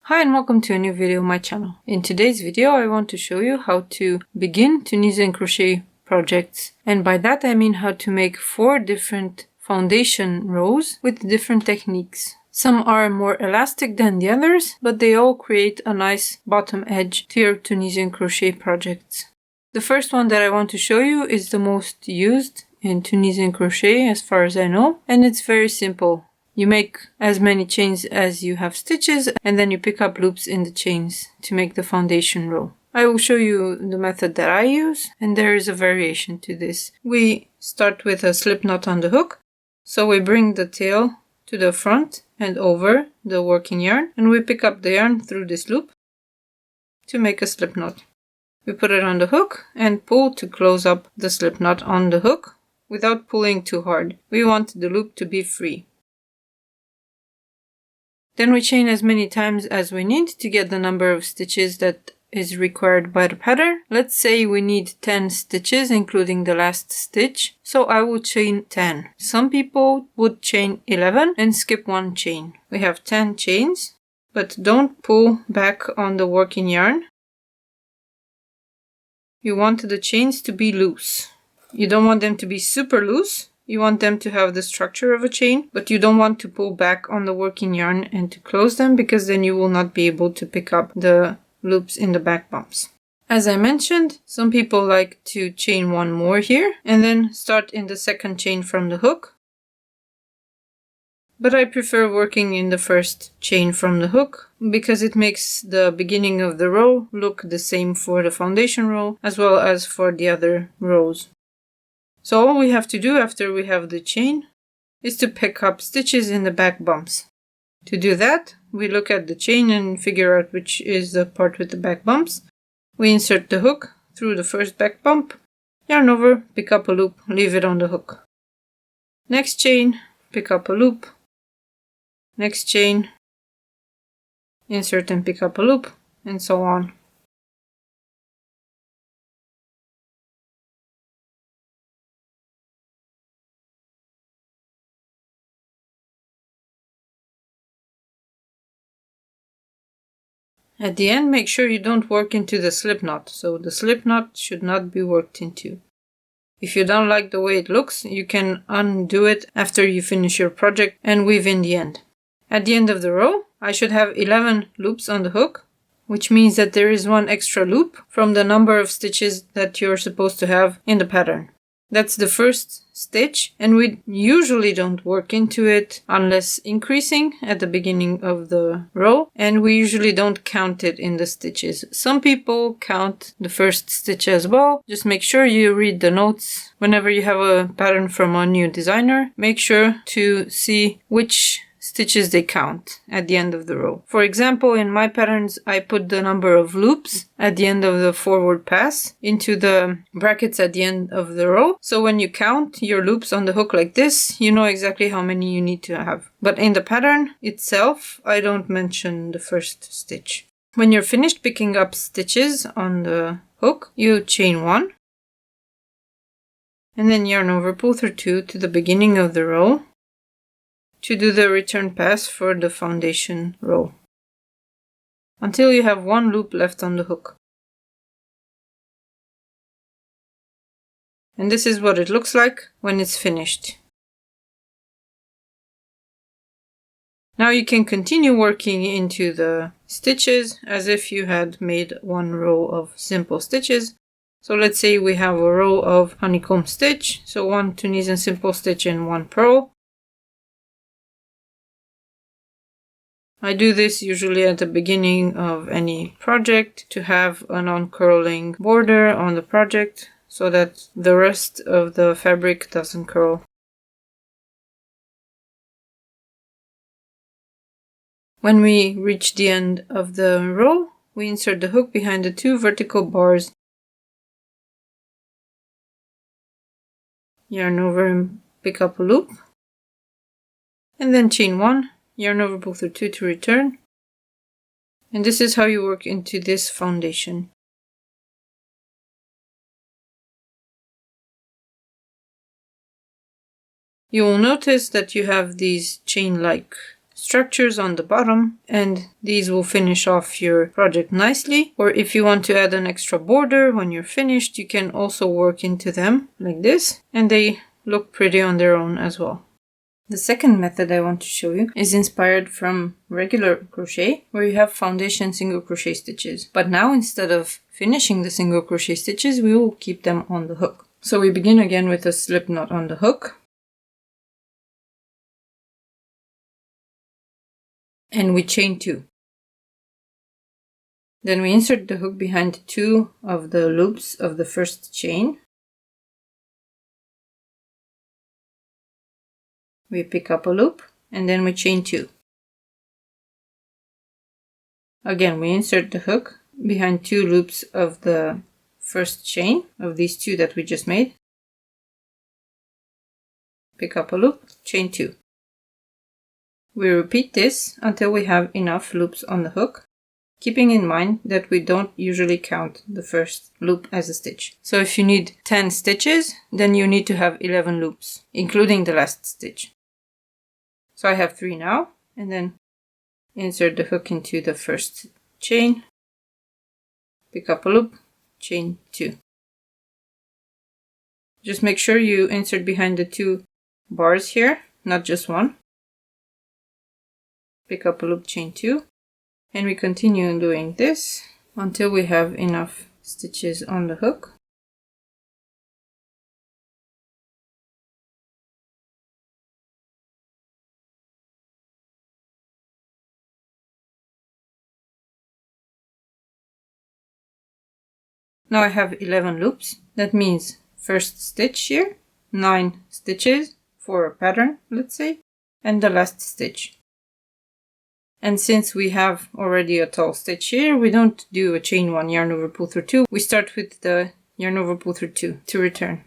Hi and welcome to a new video on my channel. In today's video I want to show you how to begin Tunisian crochet projects, and by that I mean how to make 4 different foundation rows with different techniques. Some are more elastic than the others, but they all create a nice bottom edge to your Tunisian crochet projects. The first one that I want to show you is the most used in Tunisian crochet as far as I know, and it's very simple. You make as many chains as you have stitches, and then you pick up loops in the chains to make the foundation row. I will show you the method that I use, and there is a variation to this. We start with a slip knot on the hook, so we bring the tail to the front and over the working yarn, and we pick up the yarn through this loop to make a slip knot. We put it on the hook and pull to close up the slip knot on the hook without pulling too hard. We want the loop to be free. Then we chain as many times as we need to get the number of stitches that is required by the pattern. Let's say we need 10 stitches including the last stitch, so I will chain 10. Some people would chain 11 and skip one chain. We have 10 chains, but don't pull back on the working yarn. You want the chains to be loose. You don't want them to be super loose. You want them to have the structure of a chain, but you don't want to pull back on the working yarn and to close them, because then you will not be able to pick up the loops in the back bumps. As I mentioned, some people like to chain one more here and then start in the second chain from the hook. But I prefer working in the first chain from the hook because it makes the beginning of the row look the same for the foundation row as well as for the other rows. So all we have to do after we have the chain is to pick up stitches in the back bumps. To do that, we look at the chain and figure out which is the part with the back bumps. We insert the hook through the first back bump, yarn over, pick up a loop, leave it on the hook. Next chain, pick up a loop. Next chain, insert and pick up a loop, and so on. At the end, make sure you don't work into the slip knot, so the slip knot should not be worked into. If you don't like the way it looks, you can undo it after you finish your project and weave in the end. At the end of the row, I should have 11 loops on the hook, which means that there is one extra loop from the number of stitches that you're supposed to have in the pattern. That's the first stitch, and we usually don't work into it unless increasing at the beginning of the row, and we usually don't count it in the stitches. Some people count the first stitch as well. Just make sure you read the notes whenever you have a pattern from a new designer. Make sure to see which stitches they count at the end of the row. For example, in my patterns, I put the number of loops at the end of the forward pass into the brackets at the end of the row. So when you count your loops on the hook like this, you know exactly how many you need to have. But in the pattern itself, I don't mention the first stitch. When you're finished picking up stitches on the hook, you chain 1. And then yarn over, pull through 2 to the beginning of the row to do the return pass for the foundation row, until you have 1 loop left on the hook. And this is what it looks like when it's finished. Now you can continue working into the stitches as if you had made 1 row of simple stitches. So let's say we have a row of honeycomb stitch, so 1 Tunisian simple stitch and 1 purl. I do this usually at the beginning of any project to have a non-curling border on the project so that the rest of the fabric doesn't curl. When we reach the end of the row, we insert the hook behind the 2 vertical bars. Yarn over and pick up a loop. And then chain 1. Yarn over, pull through 2 to return. And this is how you work into this foundation. You will notice that you have these chain-like structures on the bottom, and these will finish off your project nicely. Or if you want to add an extra border when you're finished, you can also work into them like this, and they look pretty on their own as well. The second method I want to show you is inspired from regular crochet, where you have foundation single crochet stitches. But now, instead of finishing the single crochet stitches, we will keep them on the hook. So we begin again with a slip knot on the hook. And we chain 2. Then we insert the hook behind 2 of the loops of the first chain. We pick up a loop, and then we chain 2. Again, we insert the hook behind 2 loops of the first chain of these 2 that we just made. Pick up a loop, chain 2. We repeat this until we have enough loops on the hook, keeping in mind that we don't usually count the first loop as a stitch. So if you need 10 stitches, then you need to have 11 loops, including the last stitch. So I have 3 now, and then insert the hook into the first chain, pick up a loop, chain 2. Just make sure you insert behind the 2 bars here, not just one. Pick up a loop, chain 2, and we continue doing this until we have enough stitches on the hook. Now I have 11 loops. That means first stitch here, 9 stitches for a pattern, let's say, and the last stitch. And since we have already a tall stitch here, we don't do a chain 1, yarn over, pull through 2. We start with the yarn over, pull through 2 to return.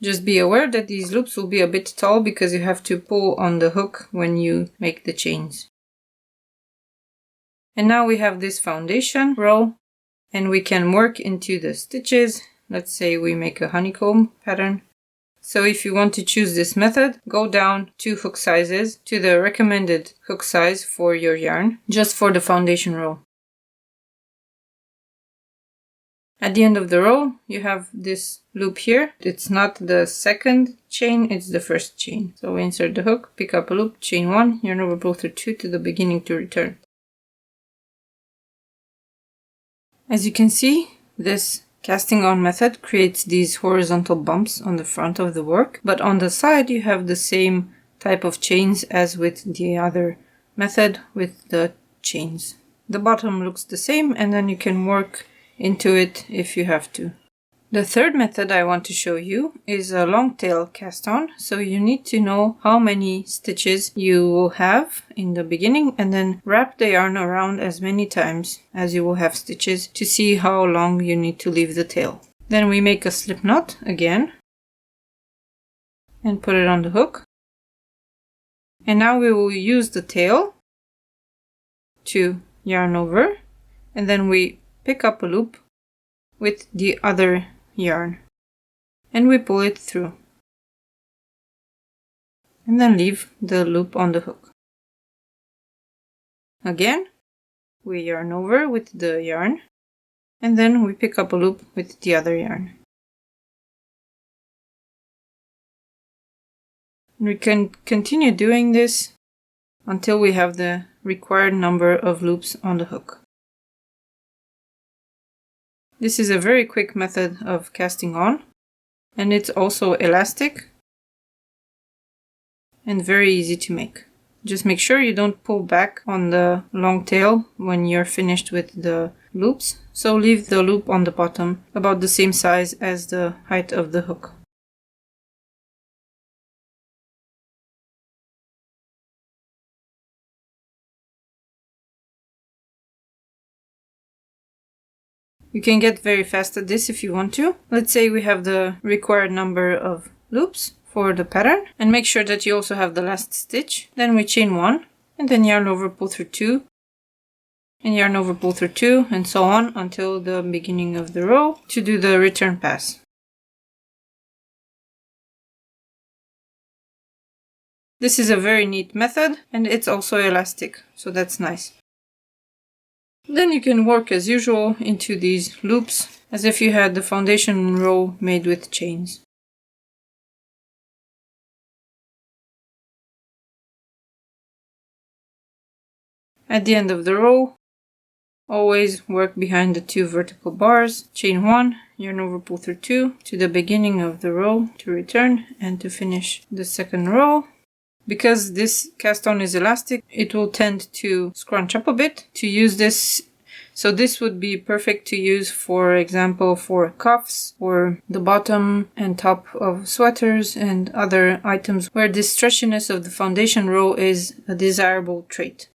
Just be aware that these loops will be a bit tall because you have to pull on the hook when you make the chains. And now we have this foundation row, and we can work into the stitches. Let's say we make a honeycomb pattern. So if you want to choose this method, go down 2 hook sizes to the recommended hook size for your yarn, just for the foundation row. At the end of the row, you have this loop here. It's not the second chain, it's the first chain. So we insert the hook, pick up a loop, chain 1, yarn over, pull through 2 to the beginning to return. As you can see, this casting on method creates these horizontal bumps on the front of the work, but on the side you have the same type of chains as with the other method with the chains. The bottom looks the same, and then you can work into it if you have to. The third method I want to show you is a long tail cast on, so you need to know how many stitches you will have in the beginning and then wrap the yarn around as many times as you will have stitches to see how long you need to leave the tail. Then we make a slip knot again and put it on the hook. And now we will use the tail to yarn over, and then we pick up a loop with the other yarn and we pull it through and then leave the loop on the hook. Again, we yarn over with the yarn and then we pick up a loop with the other yarn. We can continue doing this until we have the required number of loops on the hook. This is a very quick method of casting on, and it's also elastic and very easy to make. Just make sure you don't pull back on the long tail when you're finished with the loops, so leave the loop on the bottom about the same size as the height of the hook. You can get very fast at this if you want to. Let's say we have the required number of loops for the pattern, and make sure that you also have the last stitch. Then we chain 1 and then yarn over, pull through 2 and yarn over, pull through 2 and so on until the beginning of the row to do the return pass. This is a very neat method, and it's also elastic, so that's nice. Then you can work as usual into these loops, as if you had the foundation row made with chains. At the end of the row, always work behind the 2 vertical bars, chain 1, yarn over pull through 2 to the beginning of the row to return and to finish the second row. Because this cast on is elastic, it will tend to scrunch up a bit. To use this, so this would be perfect to use, for example, for cuffs or the bottom and top of sweaters and other items where this stretchiness of the foundation row is a desirable trait.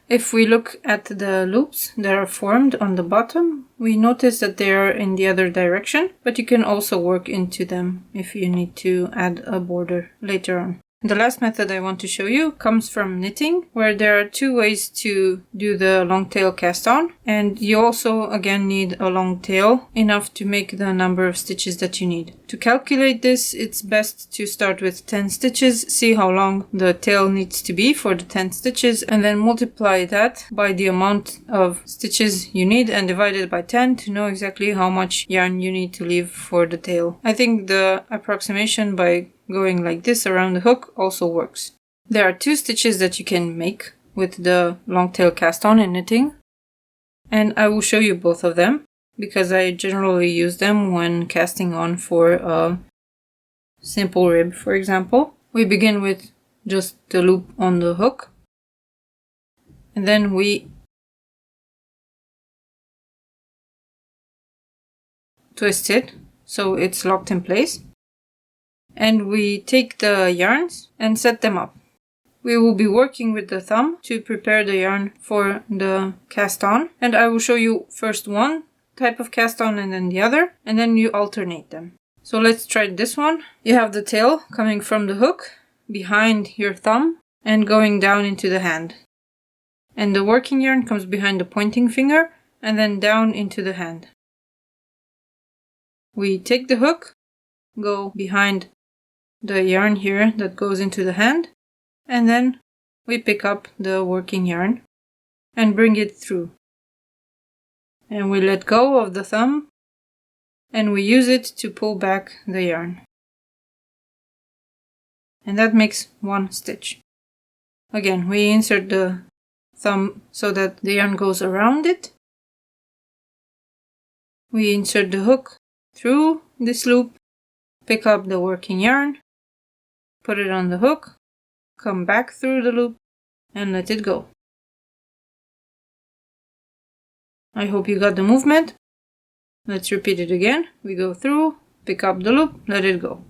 If we look at the loops that are formed on the bottom, we notice that they are in the other direction, but you can also work into them if you need to add a border later on. The last method I want to show you comes from knitting, where there are 2 ways to do the long tail cast on, and you also again need a long tail, enough to make the number of stitches that you need. To calculate this, it's best to start with 10 stitches, see how long the tail needs to be for the 10 stitches, and then multiply that by the amount of stitches you need and divide it by 10 to know exactly how much yarn you need to leave for the tail. I think the approximation by going like this around the hook also works. There are 2 stitches that you can make with the long tail cast on in knitting, and I will show you both of them because I generally use them when casting on for a simple rib, for example. We begin with just the loop on the hook, and then we twist it so it's locked in place. And we take the yarns and set them up. We will be working with the thumb to prepare the yarn for the cast on, and I will show you first one type of cast on and then the other, and then you alternate them. So let's try this one. You have the tail coming from the hook behind your thumb and going down into the hand. And the working yarn comes behind the pointing finger and then down into the hand. We take the hook, go behind the yarn here that goes into the hand, and then we pick up the working yarn and bring it through. And we let go of the thumb and we use it to pull back the yarn. And that makes 1 stitch. Again, we insert the thumb so that the yarn goes around it. We insert the hook through this loop, pick up the working yarn, put it on the hook, come back through the loop, and let it go. I hope you got the movement. Let's repeat it again. We go through, pick up the loop, let it go.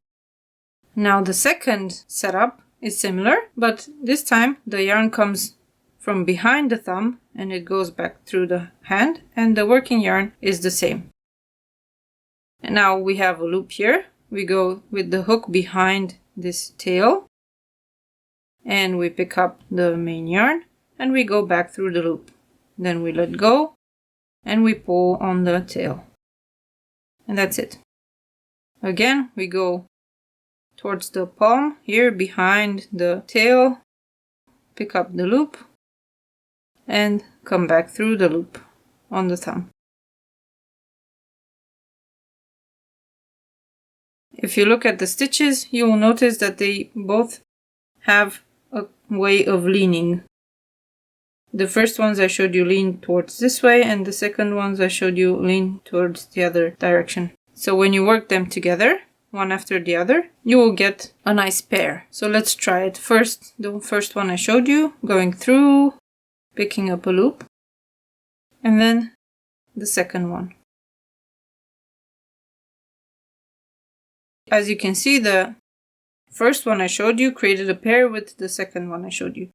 Now the second setup is similar, but this time the yarn comes from behind the thumb and it goes back through the hand, and the working yarn is the same. And now we have a loop here. We go with the hook behind this tail and we pick up the main yarn and we go back through the loop. Then we let go and we pull on the tail. And that's it. Again, we go towards the palm here behind the tail, pick up the loop and come back through the loop on the thumb. If you look at the stitches, you will notice that they both have a way of leaning. The first ones I showed you lean towards this way, and the second ones I showed you lean towards the other direction. So when you work them together, one after the other, you will get a nice pair. So let's try it. First, the first one I showed you, going through, picking up a loop, and then the second one. As you can see, the first one I showed you created a pair with the second one I showed you.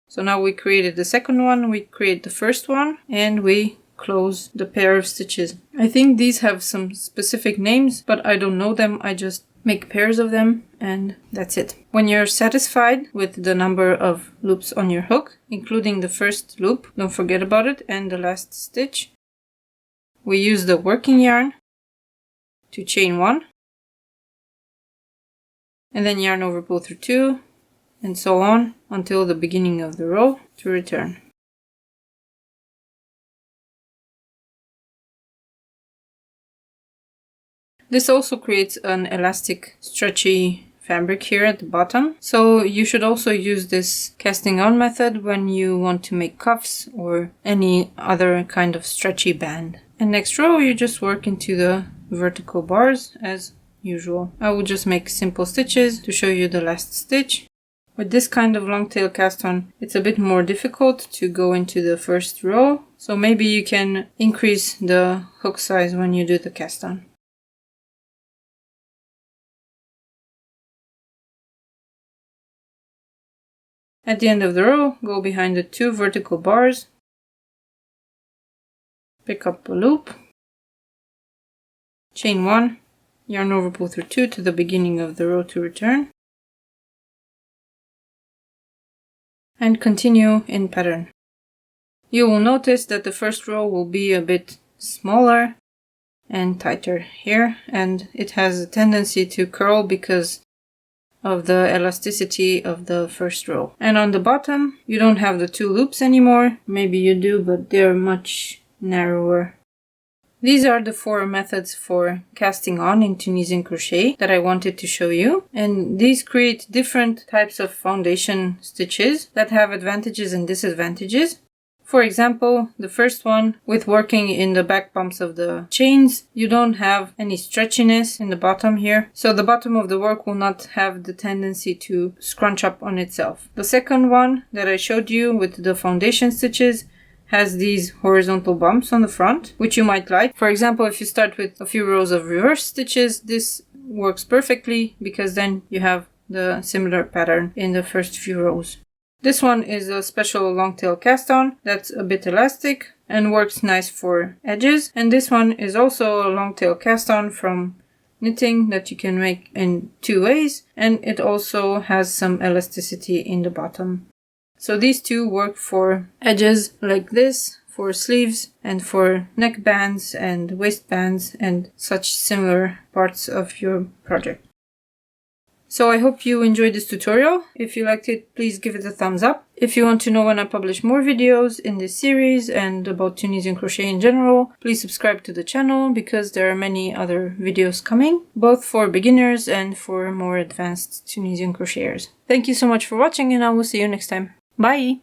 So now we created the second one, we create the first one, and we close the pair of stitches. I think these have some specific names, but I don't know them. I just make pairs of them, and that's it. When you're satisfied with the number of loops on your hook, including the first loop, don't forget about it, and the last stitch, we use the working yarn to chain 1, and then yarn over pull through 2, and so on until the beginning of the row to return. This also creates an elastic, stretchy fabric here at the bottom. So you should also use this casting on method when you want to make cuffs or any other kind of stretchy band. And next row, you just work into the vertical bars as usual. I will just make simple stitches to show you the last stitch. With this kind of long tail cast on, it's a bit more difficult to go into the first row. So maybe you can increase the hook size when you do the cast on. At the end of the row, go behind the 2 vertical bars, pick up a loop, chain 1, yarn over pull through 2 to the beginning of the row to return, and continue in pattern. You will notice that the first row will be a bit smaller and tighter here, and it has a tendency to curl because of the elasticity of the first row. And on the bottom, you don't have the 2 loops anymore. Maybe you do, but they're much narrower. These are the 4 methods for casting on in Tunisian crochet that I wanted to show you. And these create different types of foundation stitches that have advantages and disadvantages. For example, the first one, with working in the back bumps of the chains, you don't have any stretchiness in the bottom here. So the bottom of the work will not have the tendency to scrunch up on itself. The second one that I showed you with the foundation stitches has these horizontal bumps on the front, which you might like. For example, if you start with a few rows of reverse stitches, this works perfectly because then you have the similar pattern in the first few rows. This one is a special long tail cast on that's a bit elastic and works nice for edges. And this one is also a long tail cast on from knitting that you can make in 2 ways. And it also has some elasticity in the bottom. So these 2 work for edges like this, for sleeves and for neck bands and waistbands and such similar parts of your project. So I hope you enjoyed this tutorial. If you liked it, please give it a thumbs up. If you want to know when I publish more videos in this series and about Tunisian crochet in general, please subscribe to the channel because there are many other videos coming, both for beginners and for more advanced Tunisian crocheters. Thank you so much for watching and I will see you next time. Bye!